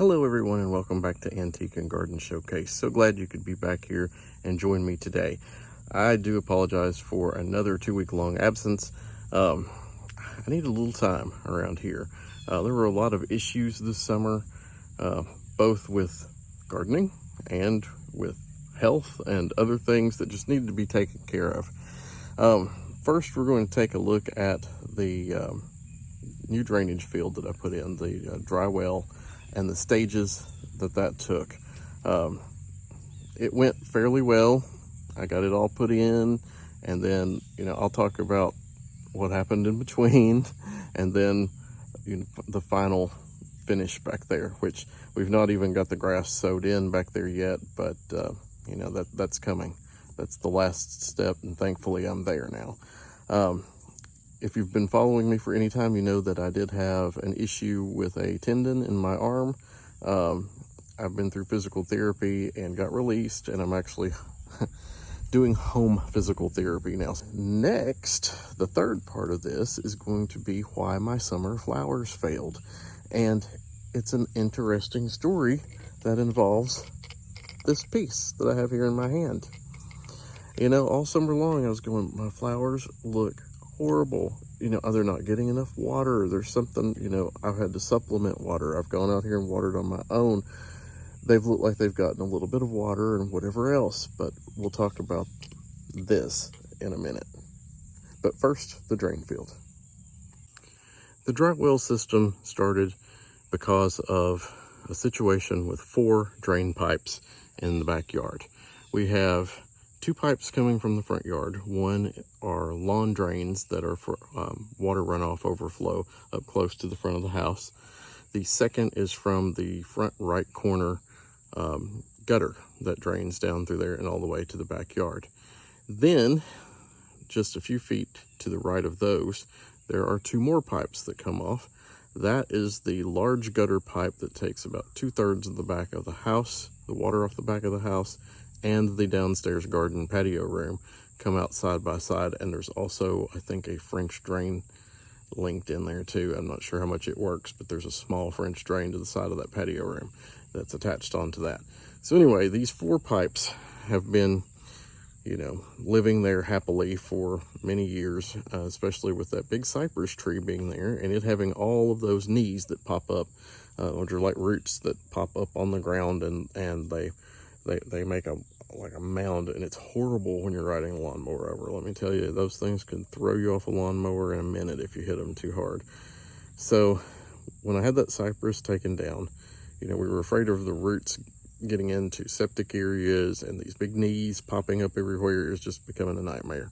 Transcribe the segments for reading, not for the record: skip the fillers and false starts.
Hello everyone and welcome back to Antique and Garden Showcase. So glad you could be back here and join me today. I do apologize for another 2-week long absence. I need a little time around here. There were a lot of issues this summer, both with gardening and with health and other things that just needed to be taken care of. First, we're going to take a look at the new drainage field that I put in, the dry well, and the stages that took. It went fairly well. I got it all put in, and then I'll talk about what happened in between, and then the final finish back there, which we've not even got the grass sowed in back there yet, but that's coming. That's the last step, and thankfully I'm there now. If you've been following me for any time, you know that I did have an issue with a tendon in my arm. I've been through physical therapy and got released, and I'm actually doing home physical therapy now. Next, the third part of this is going to be why my summer flowers failed. And it's an interesting story that involves this piece that I have here in my hand. All summer long I was going, my flowers look horrible. They're not getting enough water. There's something, I've had to supplement water. I've gone out here and watered on my own. They've looked like they've gotten a little bit of water and whatever else, but we'll talk about this in a minute. But first, the drain field. The dry well system started because of a situation with 4 drain pipes in the backyard. We have 2 pipes coming from the front yard. One are lawn drains that are for water runoff overflow up close to the front of the house. The second is from the front right corner gutter that drains down through there and all the way to the backyard. Then, just a few feet to the right of those, there are 2 more pipes that come off. That is the large gutter pipe that takes about 2/3 of the back of the house, the water off the back of the house, and the downstairs garden patio room come out side by side. And there's also, I think, a French drain linked in there too. I'm not sure how much it works, but there's a small French drain to the side of that patio room that's attached onto that. So anyway, these 4 pipes have been, living there happily for many years, especially with that big cypress tree being there and it having all of those knees that pop up, which are like roots that pop up on the ground, and they make like a mound, and it's horrible when you're riding a lawnmower over. Let me tell you, those things can throw you off a lawnmower in a minute if you hit them too hard. So when I had that cypress taken down, we were afraid of the roots getting into septic areas, and these big knees popping up everywhere is just becoming a nightmare.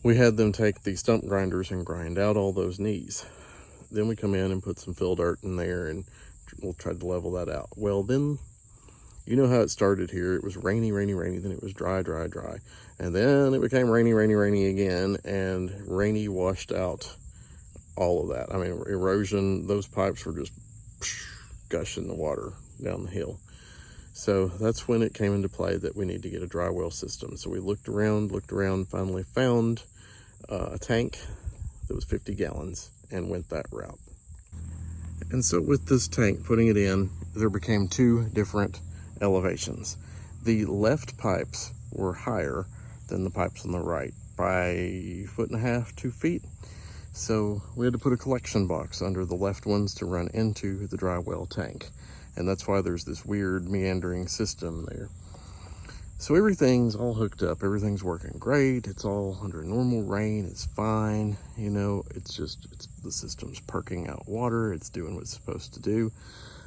We had them take the stump grinders and grind out all those knees. Then we come in and put some fill dirt in there, and we'll try to level that out. Well, then you know how it started here. It was rainy, then it was dry. And then it became rainy again, and rainy washed out all of that. I mean, erosion, those pipes were just gushing the water down the hill. So that's when it came into play that we need to get a dry well system. So we looked around, finally found a tank that was 50 gallons and went that route. And so with this tank, putting it in, there became 2 different elevations. The left pipes were higher than the pipes on the right by 1.5 feet, 2 feet. So we had to put a collection box under the left ones to run into the dry well tank. And that's why there's this weird meandering system there. So everything's all hooked up. Everything's working great. It's all under normal rain. It's fine. It's the system's perking out water. It's doing what it's supposed to do.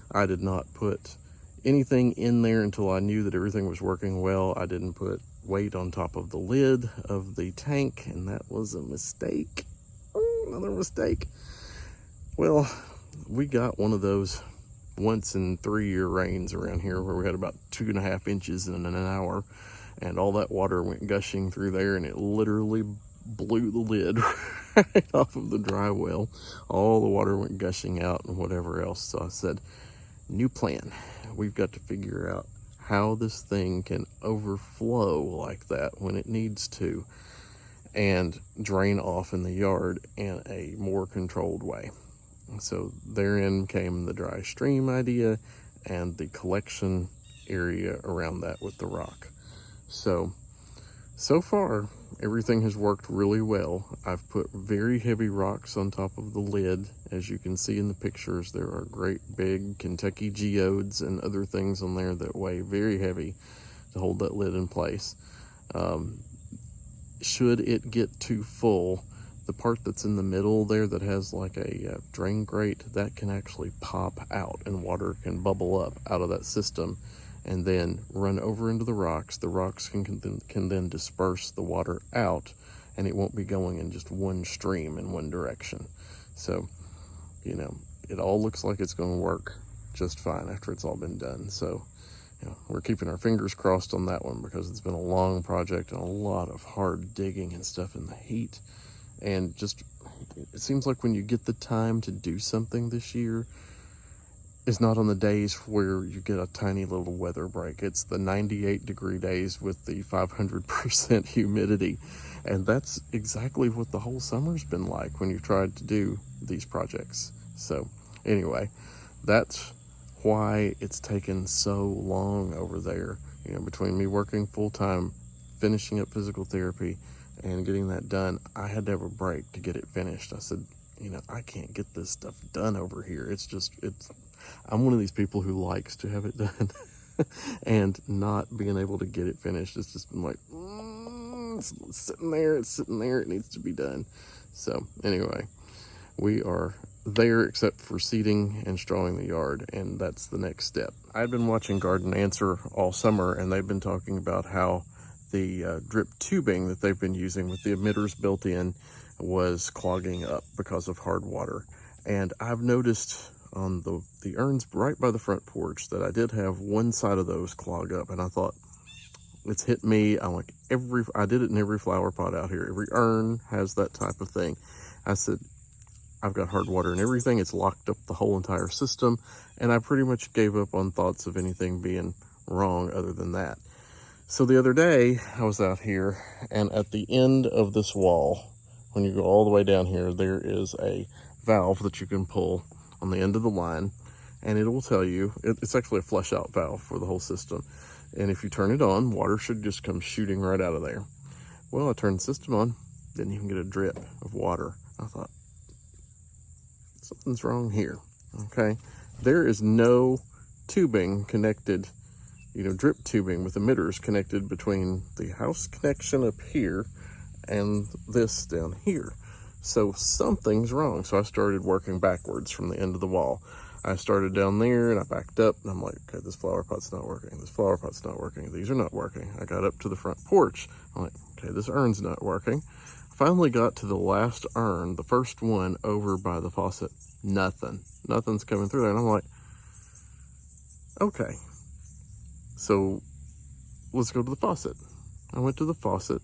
I did not put anything in there until I knew that everything was working well. I didn't put weight on top of the lid of the tank, and that was a mistake. Another mistake. Well, we got one of those once in 3-year rains around here where we had about 2.5 inches in an hour, and all that water went gushing through there, and it literally blew the lid right off of the dry well. All the water went gushing out and whatever else. So I said, new plan. We've got to figure out how this thing can overflow like that when it needs to and drain off in the yard in a more controlled way. So therein came the dry stream idea and the collection area around that with the rock. So far, everything has worked really well. I've put very heavy rocks on top of the lid. As you can see in the pictures, there are great big Kentucky geodes and other things on there that weigh very heavy to hold that lid in place. Should it get too full, the part that's in the middle there that has like a drain grate, that can actually pop out and water can bubble up out of that system and then run over into the rocks. The rocks can then disperse the water out, and it won't be going in just one stream in one direction. So, you know, it all looks like it's going to work just fine after it's all been done. So, you know, we're keeping our fingers crossed on that one, because it's been a long project and a lot of hard digging and stuff in the heat. And just, it seems like when you get the time to do something this year, it's not on the days where you get a tiny little weather break. It's the 98-degree days with the 500% humidity. And that's exactly what the whole summer's been like when you tried to do these projects. So anyway, that's why it's taken so long over there. You know, between me working full-time, finishing up physical therapy, and getting that done, I had to have a break to get it finished. I said, you know, I can't get this stuff done over here. I'm one of these people who likes to have it done and not being able to get it finished. It's just been like, it's sitting there, it needs to be done. So anyway, we are there except for seeding and strawing the yard, and that's the next step. I've been watching Garden Answer all summer, and they've been talking about how the drip tubing that they've been using with the emitters built in was clogging up because of hard water. And I've noticed on the urns right by the front porch that I did have one side of those clog up, and I thought, it's hit me. I'm like, I did it in every flower pot out here. Every urn has that type of thing. I said, I've got hard water and everything. It's locked up the whole entire system. And I pretty much gave up on thoughts of anything being wrong other than that. So the other day I was out here, and at the end of this wall, when you go all the way down here, there is a valve that you can pull on the end of the line, and it will tell you, it's actually a flush out valve for the whole system. And if you turn it on, water should just come shooting right out of there. Well, I turned the system on, didn't even get a drip of water. I thought, something's wrong here, okay? There is no tubing connected, you know, drip tubing with emitters connected between the house connection up here and this down here. So something's wrong. So I started working backwards from the end of the wall. I started down there and I backed up, and I'm like, okay, this flower pot's not working. This flower pot's not working. These are not working. I got up to the front porch. I'm like, okay, this urn's not working. Finally got to the last urn, the first one over by the faucet. Nothing's coming through there. And I'm like, okay, so let's go to the faucet. I went to the faucet,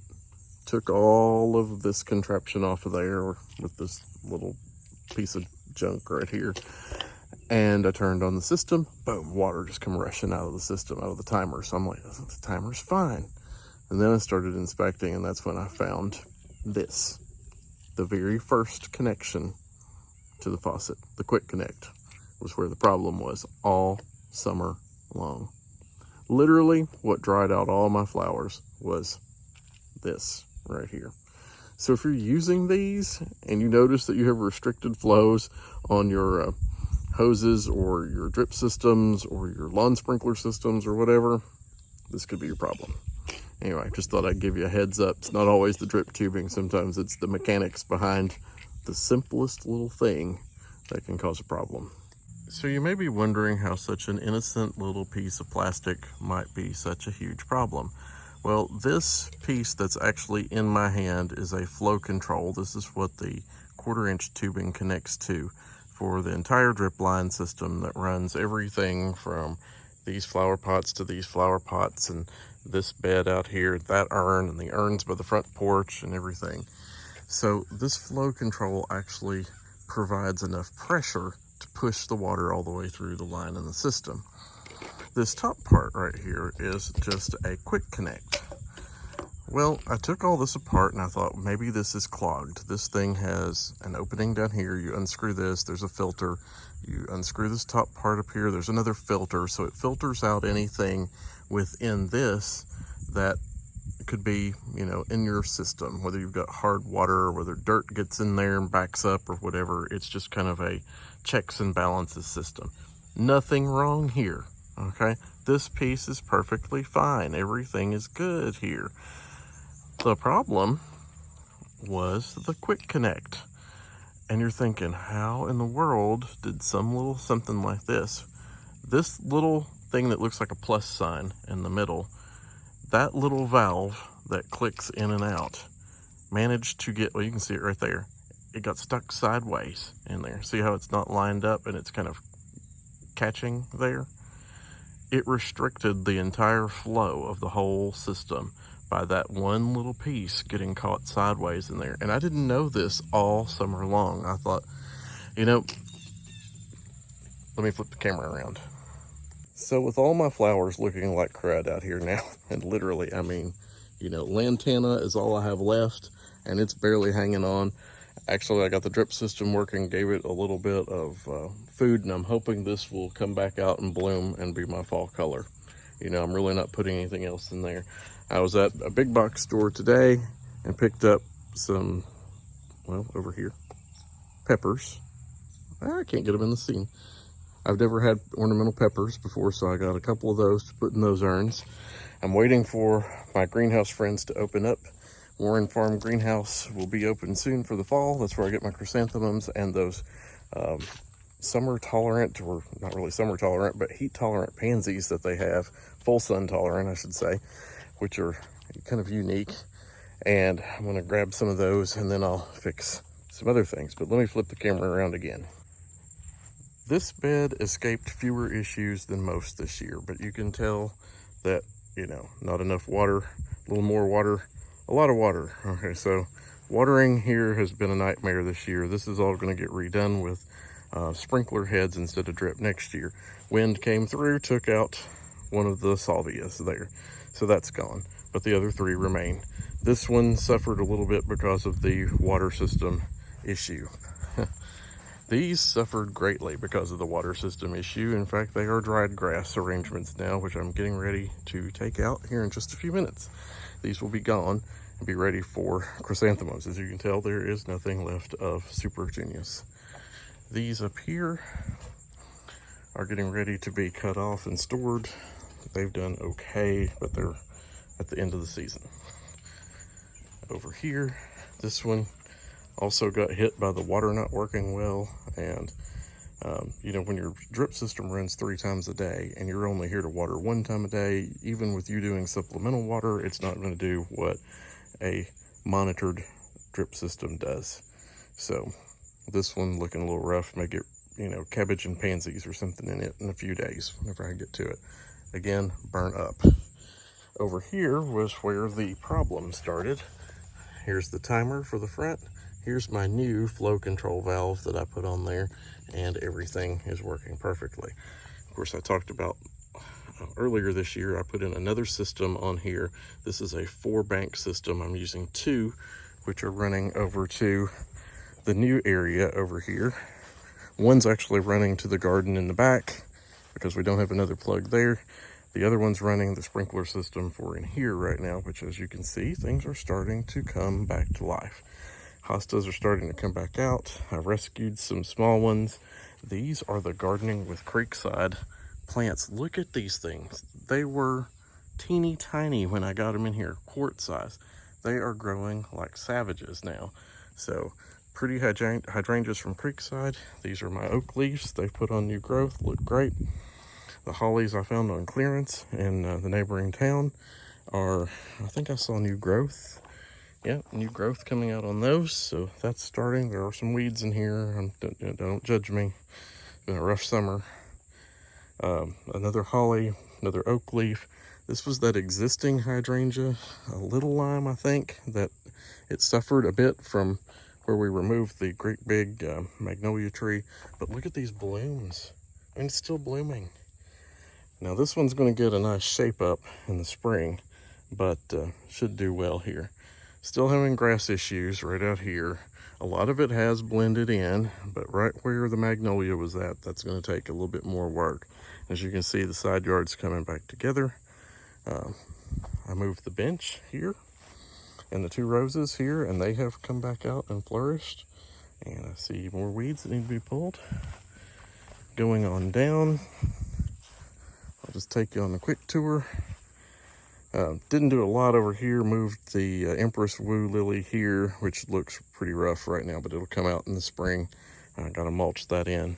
took all of this contraption off of there with this little piece of junk right here, and I turned on the system. Boom, water just come rushing out of the system, out of the timer. So I'm like, the timer's fine. And then I started inspecting, and that's when I found this. The very first connection to the faucet, the quick connect, was where the problem was all summer long. Literally, what dried out all my flowers was this right here. So if you're using these and you notice that you have restricted flows on your hoses or your drip systems or your lawn sprinkler systems or whatever, this could be your problem. Anyway, just thought I'd give you a heads up. It's not always the drip tubing. Sometimes it's the mechanics behind the simplest little thing that can cause a problem. So you may be wondering how such an innocent little piece of plastic might be such a huge problem. Well, this piece that's actually in my hand is a flow control. This is what the 1/4-inch tubing connects to for the entire drip line system that runs everything from these flower pots to these flower pots, and this bed out here, that urn, and the urns by the front porch and everything. So this flow control actually provides enough pressure to push the water all the way through the line in the system. This top part right here is just a quick connect. Well, I took all this apart and I thought maybe this is clogged. This thing has an opening down here. You unscrew this, there's a filter. You unscrew this top part up here, there's another filter. So it filters out anything within this that could be, you know, in your system, whether you've got hard water or whether dirt gets in there and backs up or whatever. It's just kind of a checks and balances system. Nothing wrong here, okay? This piece is perfectly fine. Everything is good here. The problem was the quick connect. And you're thinking, how in the world did some little something like this little thing that looks like a plus sign in the middle, that little valve that clicks in and out, managed to get, well, you can see it right there. It got stuck sideways in there. See how it's not lined up and it's kind of catching there? It restricted the entire flow of the whole system by that one little piece getting caught sideways in there. And I didn't know this all summer long. I thought, you know, let me flip the camera around. So with all my flowers looking like crud out here now, and literally, I mean, you know, lantana is all I have left and it's barely hanging on. Actually, I got the drip system working, gave it a little bit of food, and I'm hoping this will come back out and bloom and be my fall color. You know, I'm really not putting anything else in there. I was at a big box store today and picked up some, well, over here, peppers. I can't get them in the scene. I've never had ornamental peppers before, so I got a couple of those to put in those urns. I'm waiting for my greenhouse friends to open up. Warren Farm Greenhouse will be open soon for the fall. That's where I get my chrysanthemums and those summer tolerant, or not really summer tolerant, but heat tolerant pansies that they have, full sun tolerant, I should say, which are kind of unique. And I'm gonna grab some of those and then I'll fix some other things. But let me flip the camera around again. This bed escaped fewer issues than most this year, but you can tell that, you know, not enough water, a little more water, a lot of water. Okay, so watering here has been a nightmare this year. This is all going to get redone with sprinkler heads instead of drip next year. Wind came through, took out one of the salvias there, so that's gone, but the other three remain. This one suffered a little bit because of the water system issue. These suffered greatly because of the water system issue. In fact, they are dried grass arrangements now, which I'm getting ready to take out here in just a few minutes. These will be gone and be ready for chrysanthemums. As you can tell, there is nothing left of Super Genius. These up here are getting ready to be cut off and stored. They've done okay, but they're at the end of the season. Over here, this one also got hit by the water not working well. And you know, when your drip system runs 3 times a day and you're only here to water 1 time a day, even with you doing supplemental water, it's not going to do what a monitored drip system does. So this one looking a little rough, may get, you know, cabbage and pansies or something in it in a few days whenever I get to it. Again, burn up. Over here was where the problem started. Here's the timer for the front. Here's my new flow control valve that I put on there, and everything is working perfectly. Of course, I talked about earlier this year, I put in another system on here. This is a 4-bank system. I'm using 2, which are running over to the new area over here. One's actually running to the garden in the back because we don't have another plug there. The other one's running the sprinkler system for in here right now, which, as you can see, things are starting to come back to life. Hostas are starting to come back out. I rescued some small ones. These are the Gardening with Creekside plants. Look at these things. They were teeny tiny when I got them in here, quart size. They are growing like savages now. So pretty hydrangeas from Creekside. These are my oak leaves. They've put on new growth, look great. The hollies I found on clearance in the neighboring town are, I think I saw new growth. Yep, new growth coming out on those, so that's starting. There are some weeds in here. Don't judge me. It's been a rough summer. Another holly, another oak leaf. This was that existing hydrangea, a little lime, I think, that it suffered a bit from where we removed the great big magnolia tree. But look at these blooms, and it's still blooming. Now this one's going to get a nice shape up in the spring, but should do well here. Still having grass issues right out here. A lot of it has blended in, but right where the magnolia was at, that's going to take a little bit more work. As you can see, the side yard's coming back together. I moved the bench here and the 2 roses here, and they have come back out and flourished. And I see more weeds that need to be pulled. Going on down, I'll just take you on a quick tour. Didn't do a lot over here. Moved the Empress Wu lily here, which looks pretty rough right now, but it'll come out in the spring. I gotta mulch that in.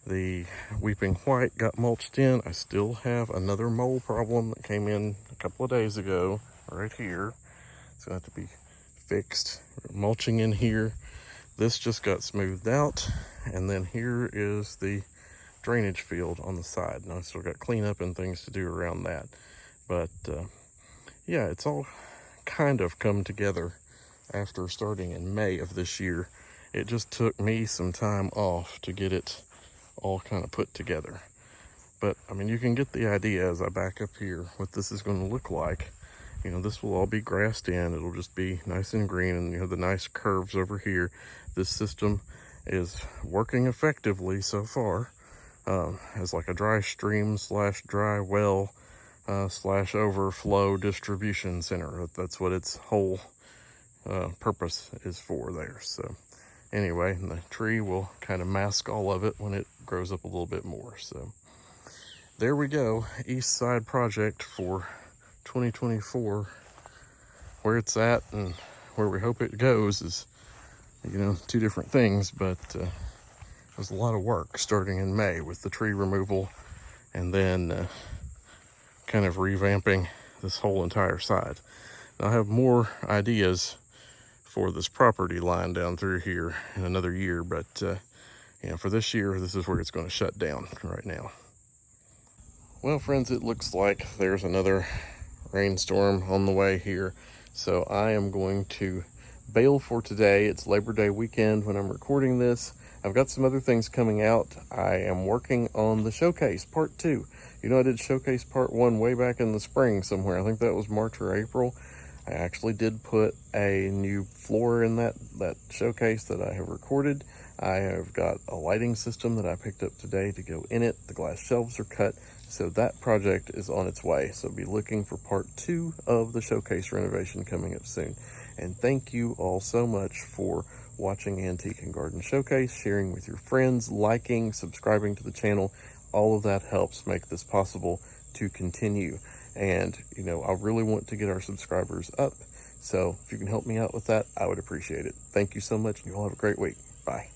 The Weeping White got mulched in. I still have another mole problem that came in a couple of days ago right here. It's gonna have to be fixed. Mulching in here. This just got smoothed out, and then here is the drainage field on the side. Now I still got cleanup and things to do around that, but yeah, it's all kind of come together after starting in May of this year. It just took me some time off to get it all kind of put together. But I mean, you can get the idea as I back up here what this is going to look like. You know, this will all be grassed in. It'll just be nice and green, and you have the nice curves over here. This system is working effectively so far as like a dry stream slash dry well slash overflow distribution center. That's what its whole purpose is for there. So anyway, the tree will kind of mask all of it when it grows up a little bit more. So there we go. East Side project for 2024. Where it's at and where we hope it goes is, you know, 2 different things, but it was a lot of work starting in May with the tree removal and then kind of revamping this whole entire side. Now, I have more ideas for this property line down through here in another year, but you know, for this year, this is where it's going to shut down right now. Well, friends, it looks like there's another rainstorm on the way here, so I am going to bail for today. It's Labor Day weekend when I'm recording this. I've got some other things coming out. I am working on the showcase part 2. You know, I did showcase part 1 way back in the spring somewhere. I think that was March or April. I actually did put a new floor in that showcase that I have recorded. I have got a lighting system that I picked up today to go in it. The glass shelves are cut, so that project is on its way. So be looking for part 2 of the showcase renovation coming up soon. And thank you all so much for watching Antique and Garden Showcase, sharing with your friends, liking, subscribing to the channel. All of that helps make this possible to continue. And, you know, I really want to get our subscribers up. So if you can help me out with that, I would appreciate it. Thank you so much. You all have a great week. Bye.